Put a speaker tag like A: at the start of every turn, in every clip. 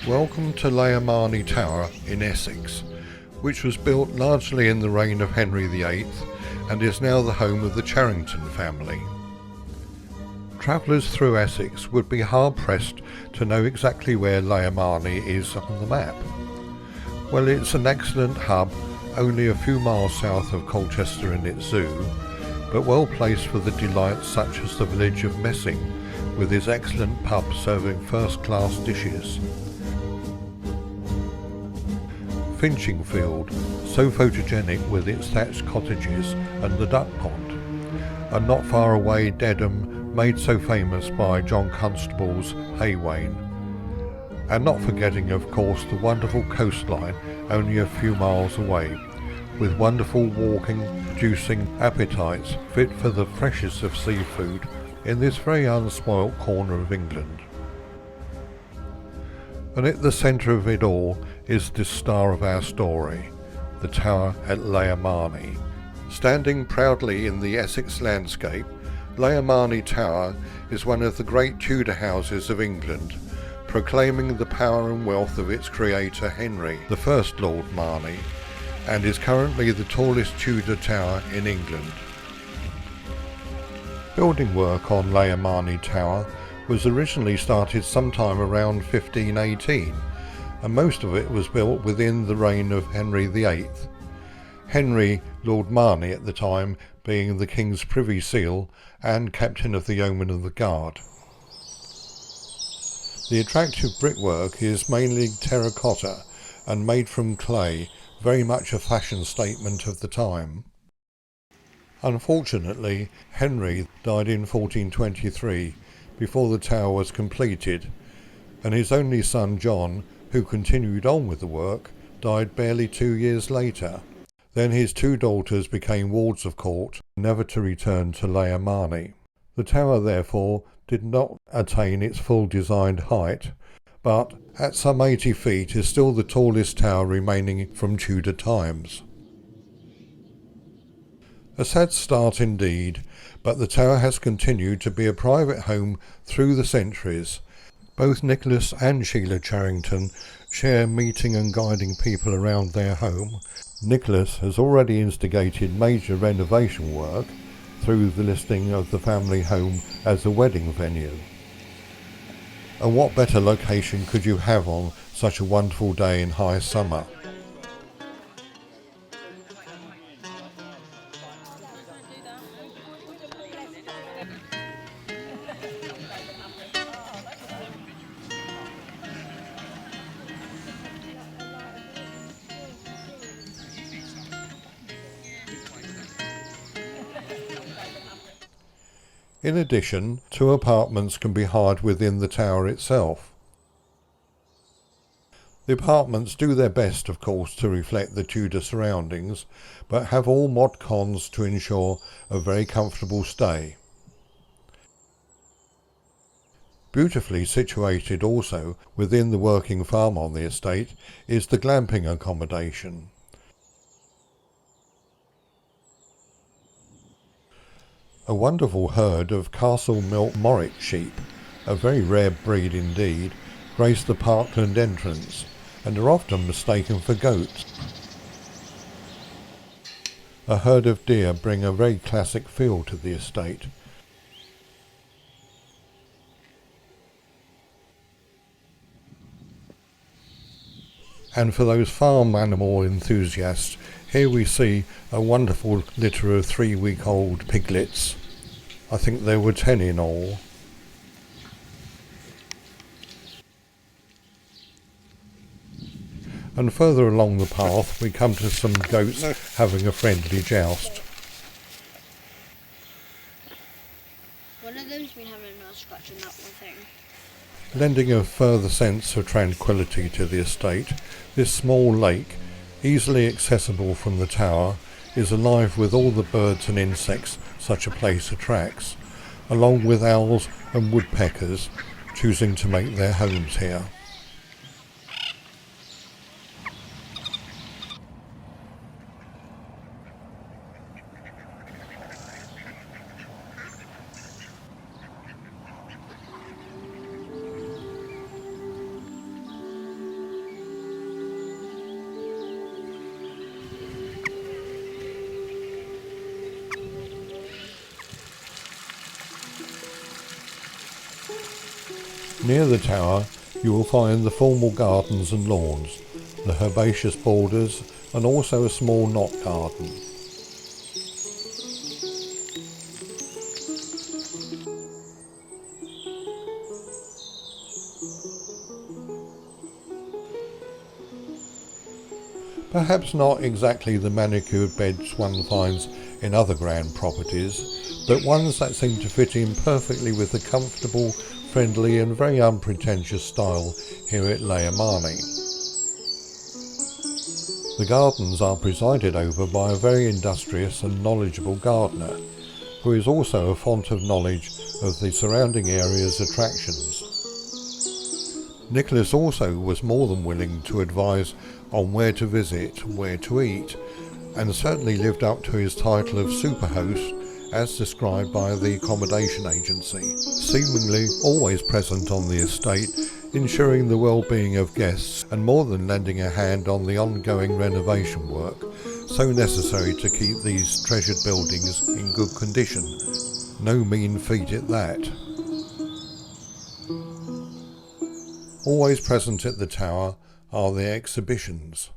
A: Welcome to Layer Marney Tower in Essex, which was built largely in the reign of Henry VIII and is now the home of the Charrington family. Travellers through Essex would be hard-pressed to know exactly where Layer Marney is on the map. Well, it's an excellent hub, only a few miles south of Colchester and its zoo, but well placed for the delights such as the village of Messing, with its excellent pub serving first-class dishes. Finchingfield, so photogenic with its thatched cottages and the duck pond, and not far away Dedham, made so famous by John Constable's Hay Wain. And not forgetting of course the wonderful coastline only a few miles away, with wonderful walking, producing appetites fit for the freshest of seafood in this very unspoilt corner of England. And at the centre of it all is this star of our story, the tower at Layer Marney. Standing proudly in the Essex landscape, Layer Marney Tower is one of the great Tudor houses of England, proclaiming the power and wealth of its creator Henry, the first Lord Marney, and is currently the tallest Tudor tower in England. Building work on Layer Marney Tower was originally started sometime around 1518, and most of it was built within the reign of Henry VIII. Henry, Lord Marney at the time, being the King's Privy Seal and Captain of the Yeomen of the Guard. The attractive brickwork is mainly terracotta and made from clay, very much a fashion statement of the time. Unfortunately, Henry died in 1423 before the tower was completed, and his only son John, who continued on with the work, died barely 2 years later. Then his two daughters became wards of court, never to return to Layer Marney. The tower therefore did not attain its full designed height, but at some 80 feet is still the tallest tower remaining from Tudor times. A sad start indeed, but the tower has continued to be a private home through the centuries. Both Nicholas and Sheila Charrington share meeting and guiding people around their home. Nicholas has already instigated major renovation work through the listing of the family home as a wedding venue. And what better location could you have on such a wonderful day in high summer? In addition, 2 apartments can be hired within the tower itself. The apartments do their best, of course, to reflect the Tudor surroundings, but have all mod cons to ensure a very comfortable stay. Beautifully situated also within the working farm on the estate is the glamping accommodation. A wonderful herd of Castle Milk Morrick sheep, a very rare breed indeed, grace the parkland entrance and are often mistaken for goats. A herd of deer bring a very classic feel to the estate. And for those farm animal enthusiasts, here we see a wonderful litter of 3-week-old piglets. I think there were 10 in all. And further along the path we come to some goats having a friendly joust.
B: One of them's been having a nice scratch on that one thing.
A: Lending a further sense of tranquility to the estate, this small lake, easily accessible from the tower, is alive with all the birds and insects such a place attracts, along with owls and woodpeckers choosing to make their homes here. Near the tower you will find the formal gardens and lawns, the herbaceous borders, and also a small knot garden. Perhaps not exactly the manicured beds one finds in other grand properties, but ones that seem to fit in perfectly with the comfortable, friendly and very unpretentious style here at Layer Marney. The gardens are presided over by a very industrious and knowledgeable gardener, who is also a font of knowledge of the surrounding area's attractions. Nicholas also was more than willing to advise on where to visit, where to eat, and certainly lived up to his title of superhost as described by the accommodation agency, seemingly always present on the estate, ensuring the well-being of guests and more than lending a hand on the ongoing renovation work, so necessary to keep these treasured buildings in good condition. No mean feat at that. Always present at the tower are the exhibitions.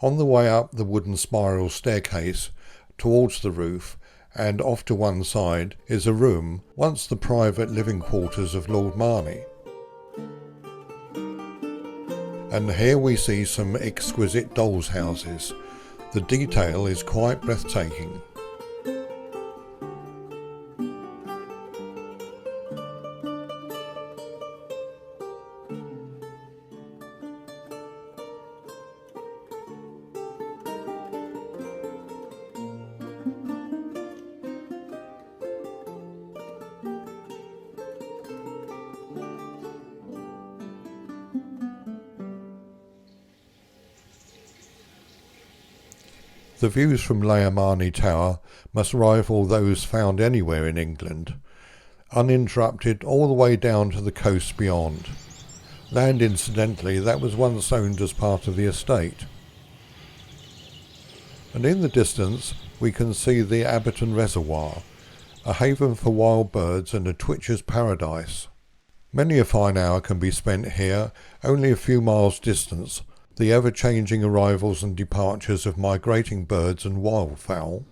A: On the way up the wooden spiral staircase towards the roof and off to one side is a room, once the private living quarters of Lord Marney. And here we see some exquisite dolls' houses. The detail is quite breathtaking. The views from Layer Marney Tower must rival those found anywhere in England, uninterrupted all the way down to the coast beyond. Land, incidentally, that was once owned as part of the estate. And in the distance we can see the Abberton Reservoir, a haven for wild birds and a twitcher's paradise. Many a fine hour can be spent here, only a few miles distance, the ever-changing arrivals and departures of migrating birds and wildfowl.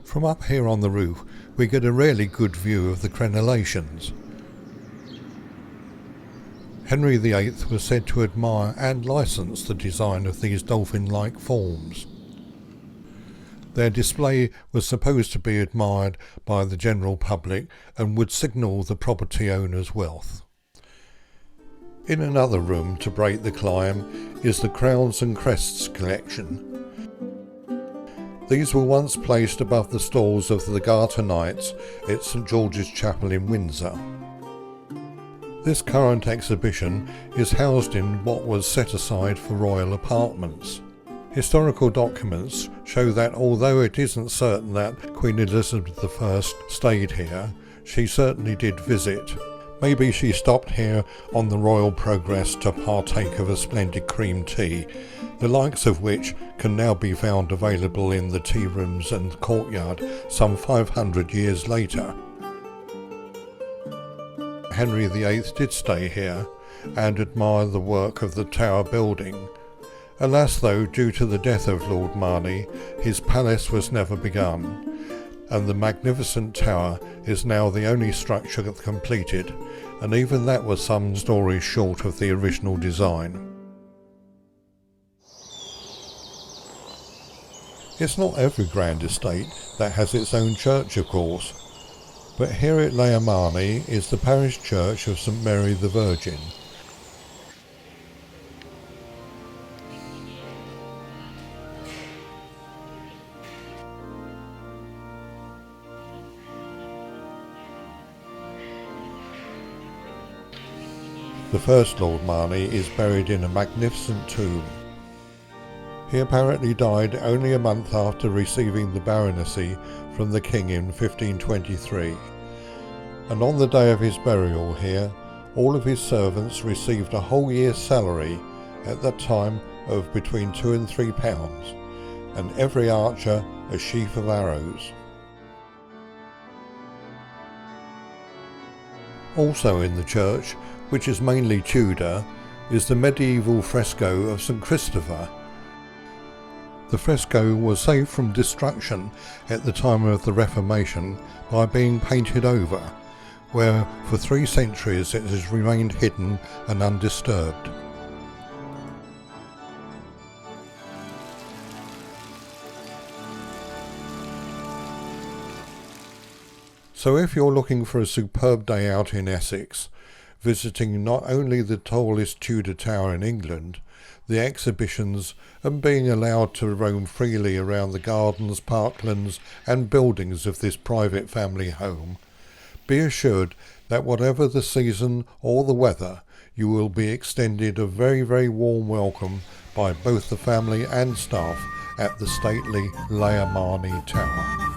A: From up here on the roof we get a really good view of the crenellations. Henry VIII was said to admire and license the design of these dolphin-like forms. Their display was supposed to be admired by the general public and would signal the property owner's wealth. In another room to break the climb is the Crowns and Crests collection. These were once placed above the stalls of the Garter Knights at St George's Chapel in Windsor. This current exhibition is housed in what was set aside for royal apartments. Historical documents show that although it isn't certain that Queen Elizabeth I stayed here, she certainly did visit. Maybe she stopped here on the royal progress to partake of a splendid cream tea, the likes of which can now be found available in the tea rooms and courtyard some 500 years later. Henry VIII did stay here and admire the work of the tower building. Alas though, due to the death of Lord Marney, his palace was never begun, and the magnificent tower is now the only structure completed, and even that was some stories short of the original design. It's not every grand estate that has its own church, of course, but here at Layer Marney is the parish church of St Mary the Virgin. The first Lord Marney is buried in a magnificent tomb. He apparently died only a month after receiving the baronetcy from the king in 1523, and on the day of his burial here, all of his servants received a whole year's salary, at that time of between £2 and £3, and every archer a sheaf of arrows. Also in the church, which is mainly Tudor, is the medieval fresco of St Christopher. The fresco was saved from destruction at the time of the Reformation by being painted over, where for 3 centuries it has remained hidden and undisturbed. So if you're looking for a superb day out in Essex, visiting not only the tallest Tudor Tower in England, the exhibitions, and being allowed to roam freely around the gardens, parklands and buildings of this private family home, be assured that whatever the season or the weather, you will be extended a very, very warm welcome by both the family and staff at the stately Layer Marney Tower.